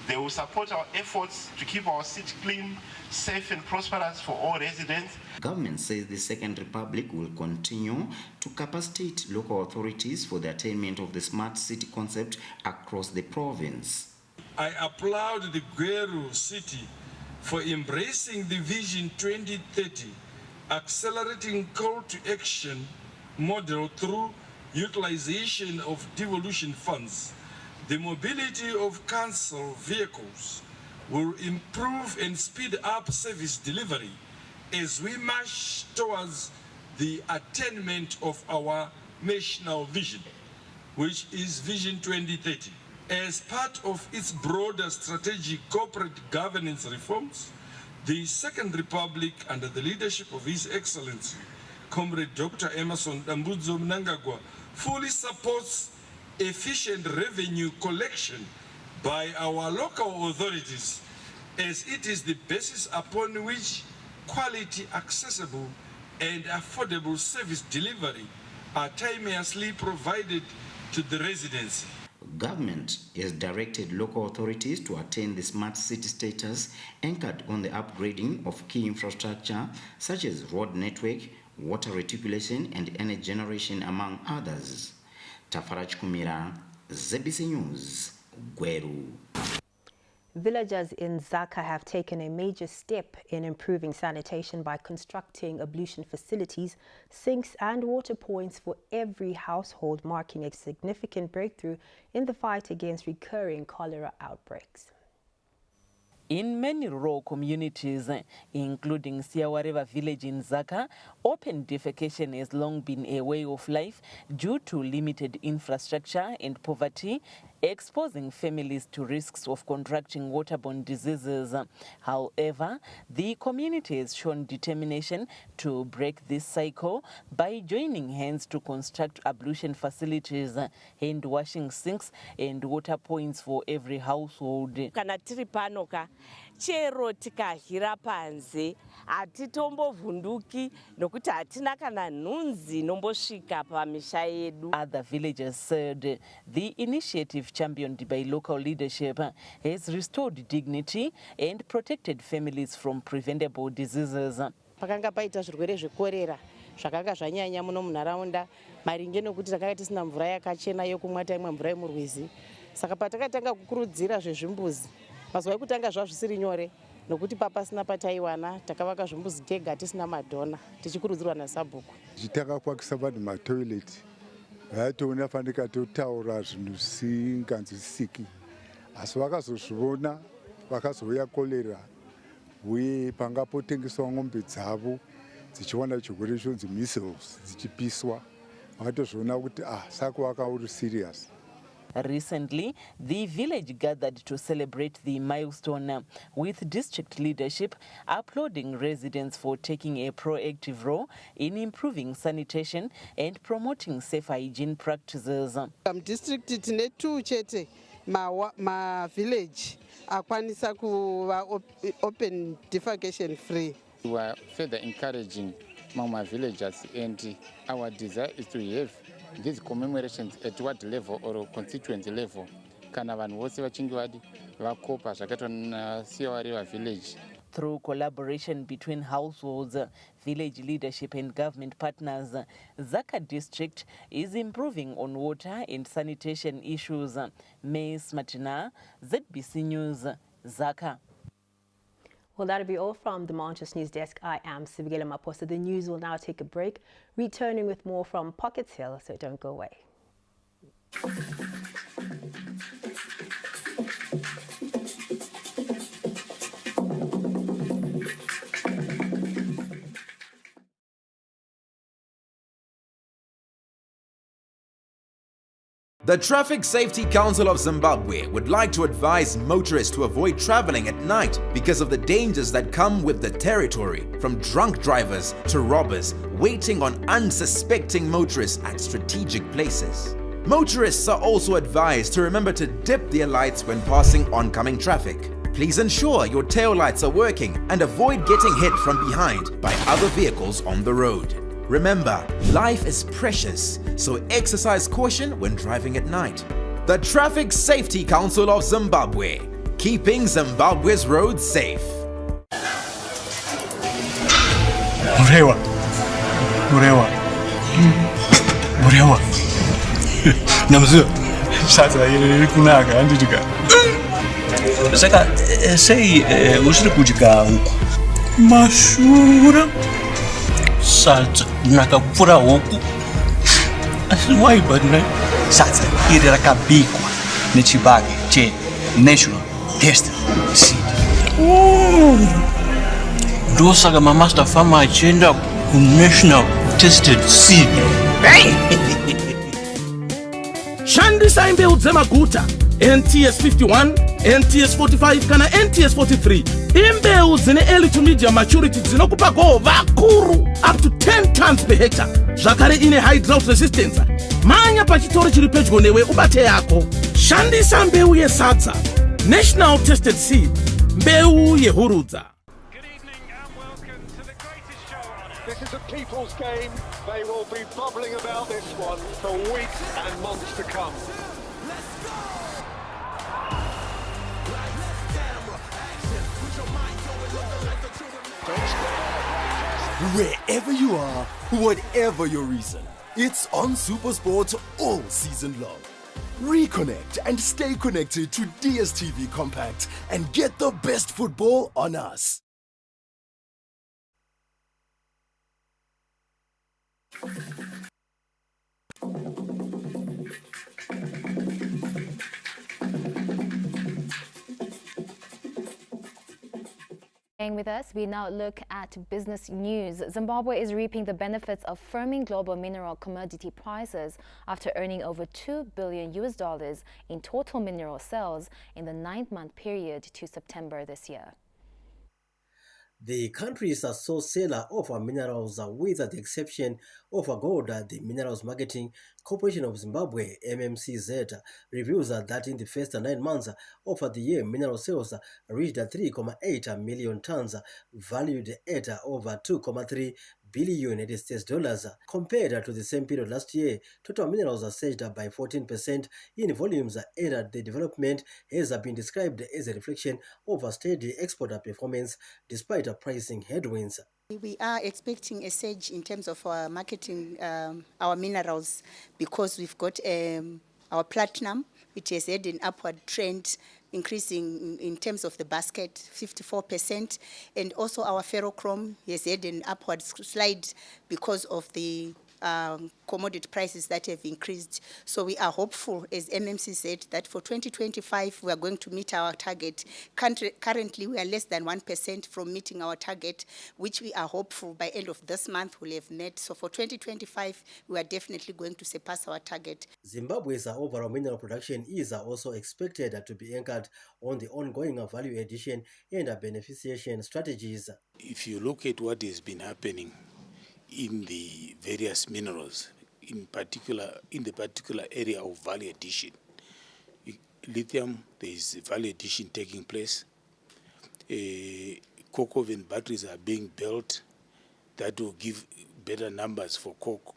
They will support our efforts to keep our city clean, safe and prosperous for all residents. Government says the Second Republic will continue to capacitate local authorities for the attainment of the smart city concept across the province. I applaud the Gweru city for embracing the Vision 2030, accelerating call to action model through utilization of devolution funds. The mobility of council vehicles will improve and speed up service delivery as we march towards the attainment of our national vision, which is Vision 2030. As part of its broader strategic corporate governance reforms, the Second Republic, under the leadership of His Excellency, Comrade Dr. Emmerson Dambudzo Mnangagwa, fully supports efficient revenue collection by our local authorities, as it is the basis upon which quality, accessible, and affordable service delivery are timelessly provided to the residents. Government has directed local authorities to attain the smart city status anchored on the upgrading of key infrastructure such as road network, water reticulation and energy generation, among others. Tafaraj Kumira, ZBC News, Gweru. Villagers in Zaka have taken a major step in improving sanitation by constructing ablution facilities, sinks and water points for every household, marking a significant breakthrough in the fight against recurring cholera outbreaks. In many rural communities, including Siawareva village in Zaka, open defecation has long been a way of life due to limited infrastructure and poverty, exposing families to risks of contracting waterborne diseases. However, the community has shown determination to break this cycle by joining hands to construct ablution facilities, hand washing sinks and water points for every household. Chero tikahira panze atitombovhunduki nokuti hatina kana nhunzi inombosvika pamisha yedu. Other villagers said the initiative championed by local leadership has restored dignity and protected families from preventable diseases. Pakanga paita zvirwere zvekorera zvakanga zvanyanya muno munharaunda maringe nokuti takanga tisina mvura yakachena yokumwa, taimwa mvura yemurwizi. Saka patakatanga kukurudzira zvezvimbuzi, mazuva ekutanga zvazvisiri nyore nokuti papasina pataiwana, takavaka zvimbuzi tega tisina madhona, tichikurudzirwa naSabhuku. Takakwakisa vanhu matoilet vaitoona fanika totaura zvinhu zvisinganzwisiki, asi vakazozviona vakazouya kolera uye panga potengeswa ng'ombe dzavo dzichiwana chirwere chonzi measles dzichipiswa, vakatozviona kuti saka wakauri serious. Recently, the village gathered to celebrate the milestone, with district leadership applauding residents for taking a proactive role in improving sanitation and promoting safe hygiene practices. District tine 2 chete ma village akwanisa kuva open defecation free. We are further encouraging my villagers, and our desire is to have these commemorations at what level or constituency level kana vanhu vose vachinge vadi vakopa zvakaitwa naSiyawareva village. Through collaboration between households, village leadership and government partners, Zaka district is improving on water and sanitation issues. Mace Matina, ZBC News, Zaka. Well, that'll be all from the Manchester News Desk. I am Sibigela Maposa. The news will now take a break, returning with more from Pockets Hill, so don't go away. The Traffic Safety Council of Zimbabwe would like to advise motorists to avoid traveling at night because of the dangers that come with the territory, from drunk drivers to robbers waiting on unsuspecting motorists at strategic places. Motorists are also advised to remember to dip their lights when passing oncoming traffic. Please ensure your tail lights are working and avoid getting hit from behind by other vehicles on the road. Remember, life is precious, so exercise caution when driving at night. The Traffic Safety Council of Zimbabwe, keeping Zimbabwe's roads safe. Murewa. Namzu, shata yele kunaka anditika. Saka sei usiri kudya huku. Mashura. Salsa nakapfura huku. Asi why but sadza iri rakabikwa nechibage cheNational Tested Seed. Ndosaka mamaster farmer achienda kuNational Tested Seed. Shandisa mbeu dzemaguta NTS 51, NTS 45 kana NTS 43. Imbeu dzine early to medium maturity dzinokupa goho vakuru up to 10 tons per hectare. Zvakare ine high drought resistance. Manya pachitoro chiri pedyo newe ubate yako. Shandisa mbeu yesadza. National Tested Seed. Mbeu yehurudza. This is a people's game. They will be bubbling about this one for weeks and months to come. Wherever you are, whatever your reason, it's on SuperSport all season long. Reconnect and stay connected to DSTV Compact and get the best football on us. Staying with us, we now look at business news. Zimbabwe is reaping the benefits of firming global mineral commodity prices after earning over $2 billion in total mineral sales in the 9-month period to September this year. The country is a sole seller of minerals with the exception of gold. The Minerals Marketing Corporation of Zimbabwe, MMCZ, reveals that in the first 9 months of the year, mineral sales reached 3.8 million tons, valued at over 2.3 billion United States dollars. Compared to the same period last year, total minerals are surged by 14% in volumes, and the development has been described as a reflection of a steady export performance despite pricing headwinds. We are expecting a surge in terms of our marketing our minerals because we've got our platinum, which has had an upward trend, increasing in terms of the basket 54%, and also our ferrochrome has had an upward slide because of the commodity prices that have increased. So we are hopeful, as MMC said, that for 2025 we are going to meet our target. Currently we are less than 1% from meeting our target, which we are hopeful by end of this month we'll have met. So for 2025 we are definitely going to surpass our target. Zimbabwe's overall mineral production is also expected to be anchored on the ongoing value addition and beneficiation strategies. If you look at what has been happening in the various minerals, in the particular area of value addition, lithium, there is value addition taking place. Coke oven batteries are being built that will give better numbers for coke.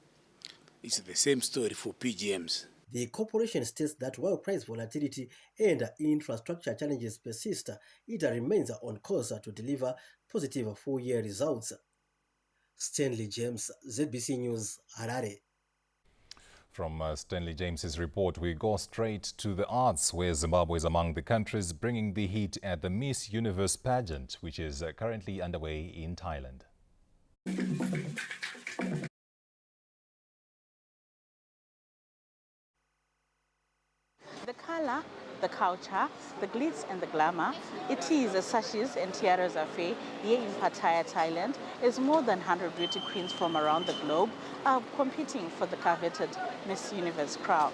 It's the same story for PGMs. The corporation states that while price volatility and infrastructure challenges persist, it remains on course to deliver positive full-year results. Stanley James, ZBC News, Harare. From Stanley James's report, we go straight to the arts, where Zimbabwe is among the countries bringing the heat at the Miss Universe pageant, which is currently underway in Thailand. The color, the culture, the glitz and the glamour, it is a sashes and tiaras affair here in Pattaya, Thailand, as more than 100 beauty queens from around the globe are competing for the coveted Miss Universe crown.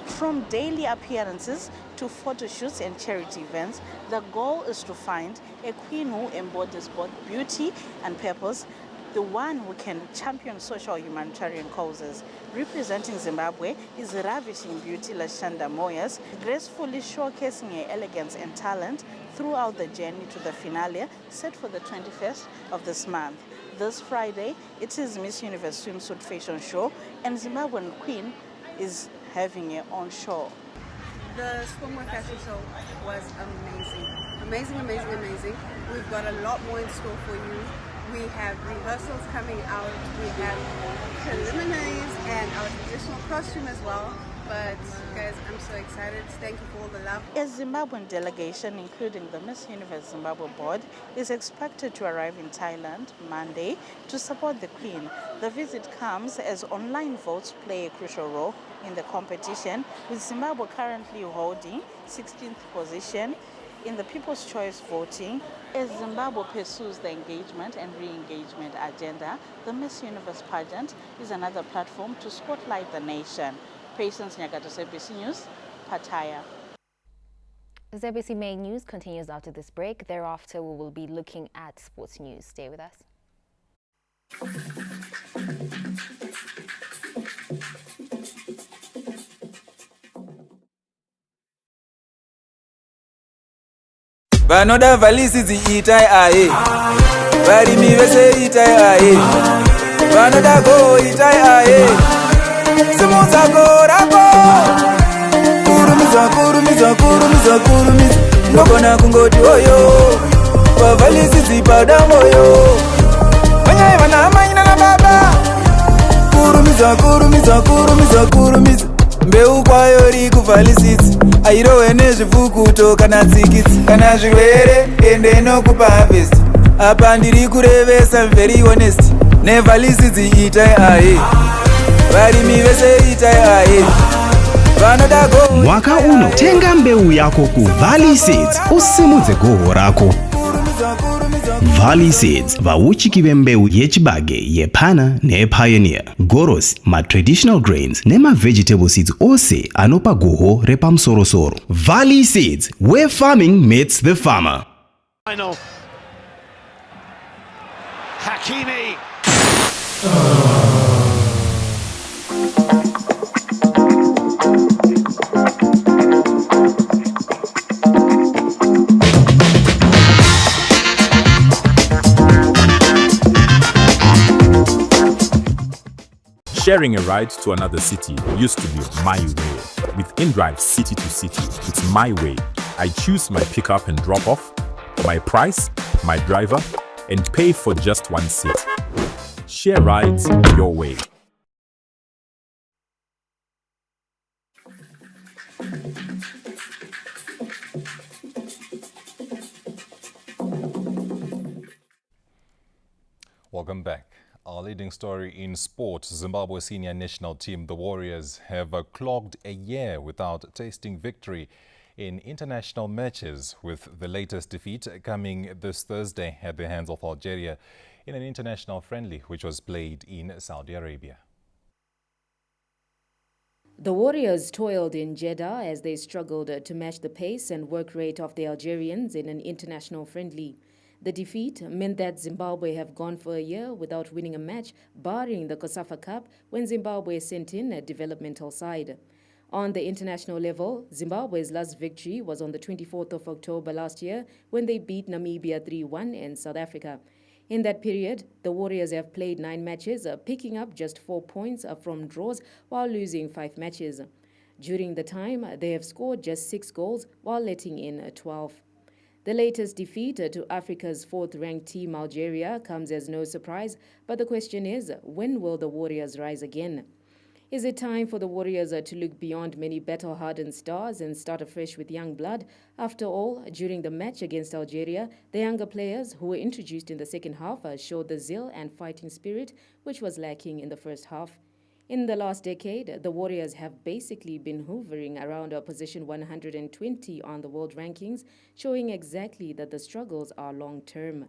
From daily appearances to photo shoots and charity events, the goal is to find a queen who embodies both beauty and purpose, the one who can champion social humanitarian causes. Representing Zimbabwe is ravishing beauty Lashanda Moyes, gracefully showcasing her elegance and talent throughout the journey to the finale set for the 21st of this month. This Friday, it is Miss Universe swimsuit fashion show, and Zimbabwean queen is having her own show. The swimwear fashion show was amazing. Amazing. We've got a lot more in store for you. We have rehearsals coming out, we have preliminaries and our traditional costume as well. But guys, I'm so excited. Thank you for all the love. A Zimbabwean delegation, including the Miss Universe Zimbabwe board, is expected to arrive in Thailand Monday to support the Queen. The visit comes as online votes play a crucial role in the competition, with Zimbabwe currently holding 16th position in the People's Choice voting. As Zimbabwe pursues the engagement and re-engagement agenda, the Miss Universe pageant is another platform to spotlight the nation. Patience Nyagato, ZBC News, Pattaya. ZBC Main News continues after this break. Thereafter, we will be looking at sports news. Stay with us. Vanoda valisi ziitai aye, varimi vese itai aye, vanoda go itai aye, simudza go rako, kurumiza, ndogona kungoti oyo, vavalisi zipada moyo, vanyai vana amai nana baba, kurumiza, mbeu kwayo rikuvhalisitsi, airowe nezvifukuto kana tsikitsi, kana zvirwere ende nokupa harvest. Apa ndiri kurevesa very honest, nevhalisitsi itai aye, varimi vese itai aye, vanoda go. Mwaka uno tenga mbeu yako ku Valley Seeds, usimudze goho rako. Valley Seeds, vauchiki vembeu yechibage, yepana nePioneer, goros, ma-traditional grains nema-vegetable seeds ose anopa goho repamsorosoro. Valley Seeds, where farming meets the farmer. Final. Hakimi. Sharing a ride to another city used to be my way. With InDrive City to City, it's my way. I choose my pickup and drop off, my price, my driver, and pay for just one seat. Share rides your way. Welcome back. Our leading story in sport, Zimbabwe senior national team, the Warriors, have clocked a year without tasting victory in international matches, with the latest defeat coming this Thursday at the hands of Algeria in an international friendly which was played in Saudi Arabia. The Warriors toiled in Jeddah as they struggled to match the pace and work rate of the Algerians in an international friendly. The defeat meant that Zimbabwe have gone for a year without winning a match, barring the COSAFA Cup, when Zimbabwe sent in a developmental side. On the international level, Zimbabwe's last victory was on the 24th of October last year when they beat Namibia 3-1 in South Africa. In that period, the Warriors have played 9 matches, picking up just 4 points from draws while losing 5 matches. During the time, they have scored just 6 goals while letting in 12. The latest defeat to Africa's 4th-ranked team, Algeria, comes as no surprise, but the question is, when will the Warriors rise again? Is it time for the Warriors to look beyond many battle-hardened stars and start afresh with young blood? After all, during the match against Algeria, the younger players who were introduced in the second half showed the zeal and fighting spirit which was lacking in the first half. In the last decade, the Warriors have basically been hovering around position 120 on the world rankings, showing exactly that the struggles are long-term.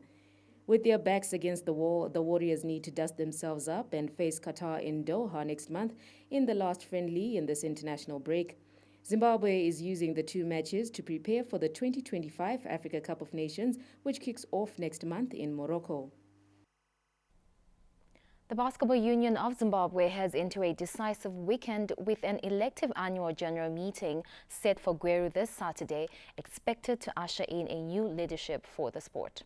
With their backs against the wall, the Warriors need to dust themselves up and face Qatar in Doha next month in the last friendly in this international break. Zimbabwe is using the 2 matches to prepare for the 2025 Africa Cup of Nations, which kicks off next month in Morocco. The Basketball Union of Zimbabwe heads into a decisive weekend with an elective annual general meeting set for Gweru this Saturday, expected to usher in a new leadership for the sport.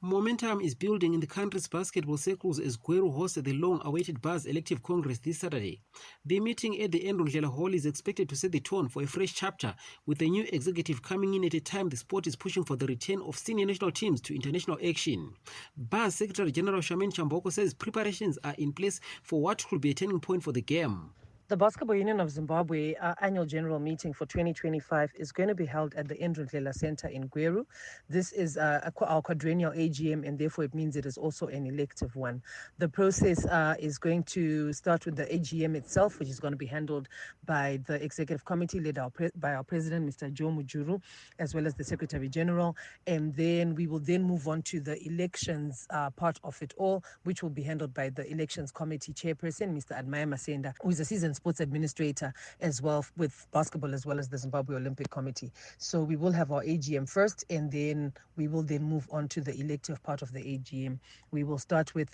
Momentum is building in the country's basketball circles as Gweru hosts the long-awaited Buzz Elective Congress this Saturday. The meeting at the Ndlela Hall is expected to set the tone for a fresh chapter, with the new executive coming in at a time the sport is pushing for the return of senior national teams to international action. Buzz Secretary General Shamin Chamboko says preparations are in place for what could be a turning point for the game. The Basketball Union of Zimbabwe annual general meeting for 2025 is going to be held at the Ndlela Center in Gweru. This is our quadrennial AGM, and therefore it means it is also an elective one. The process is going to start with the AGM itself, which is going to be handled by the Executive Committee led by our President, Mr. Joe Mujuru, as well as the Secretary General. And then we will then move on to the elections part of it all, which will be handled by the Elections Committee Chairperson, Mr. Admaya Masenda, who is a seasoned sports administrator as well with basketball, as well as the Zimbabwe Olympic Committee. So we will have our AGM first, and then we will then move on to the elective part of the AGM. We will start with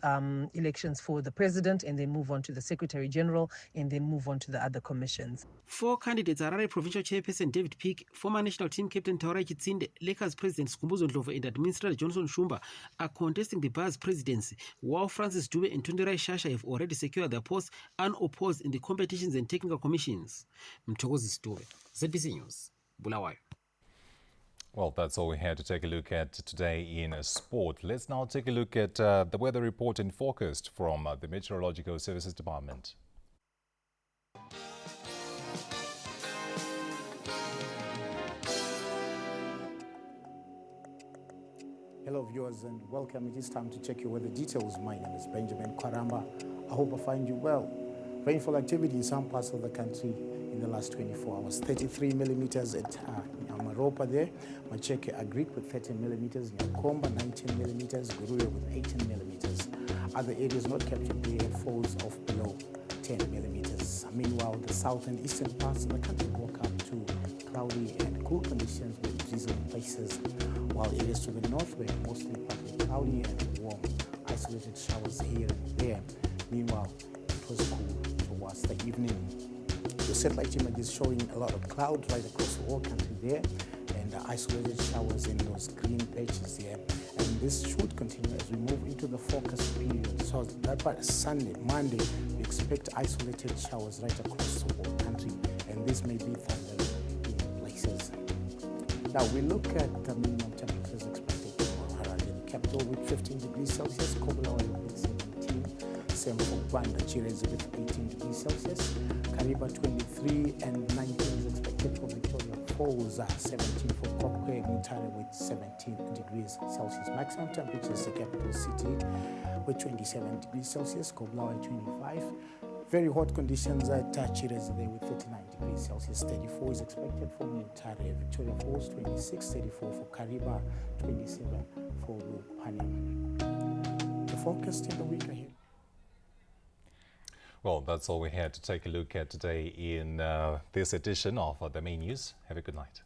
elections for the president, and then move on to the Secretary General, and then move on to the other commissions. 4 candidates: Harare Provincial Chairperson David Peake, former national team captain Taurai Chitsinde, Lakers President Skumbuzo Ndlovu, and Administrator Johnson Shumba are contesting the Buzz presidency, while Francis Dube and Tunderai Shasha have already secured their posts unopposed in the competitions and technical commissions. Mtokozi Stube, ZBC News, Bulawayo. Well, that's all we had to take a look at today in sport. Let's now take a look at the weather report and forecast from the Meteorological Services Department. Hello viewers and welcome. It is time to check your weather details. My name is Benjamin Kwaramba. I hope I find you well. Rainfall activity in some parts of the country in the last 24 hours. 33 millimeters at Amaropa there. Macheke Agric with 30 millimeters. Nyakomba 19 millimeters. Guruwe with 18 millimeters. Other areas not captured there falls of below 10 millimeters. Meanwhile, the south and eastern parts of the country woke up to cloudy and cool conditions with drizzling places, while areas to the north were mostly partly cloudy and warm, isolated showers here and there. Meanwhile, it was cool towards the evening. The satellite image is showing a lot of clouds right across the whole country there, and isolated showers in those green patches there. And this should continue as we move into the forecast period. So that by Sunday, Monday, we expect isolated showers right across the whole country, and this may be thunder in places. Now we look at the minimum temperatures expected for Harare, the capital, with 15 degrees Celsius, Kobulawayo with 17, same for Gwanda, Chirezi with 18 degrees Celsius, Kariba 23, and 19 is expected for Victoria Falls, 17 for Kokwe, Mutare with 17 degrees Celsius. Maximum temperatures, the capital city with 27 degrees Celsius, Kobulawayo 25. Very hot conditions at Chirezi there with 39 degrees Celsius. 34 is expected for Mutare, Victoria Falls 26, 34 for Kariba, 27 for Lupane. The forecast in the week ahead. Well, that's all we had to take a look at today in this edition of The Main News. Have a good night.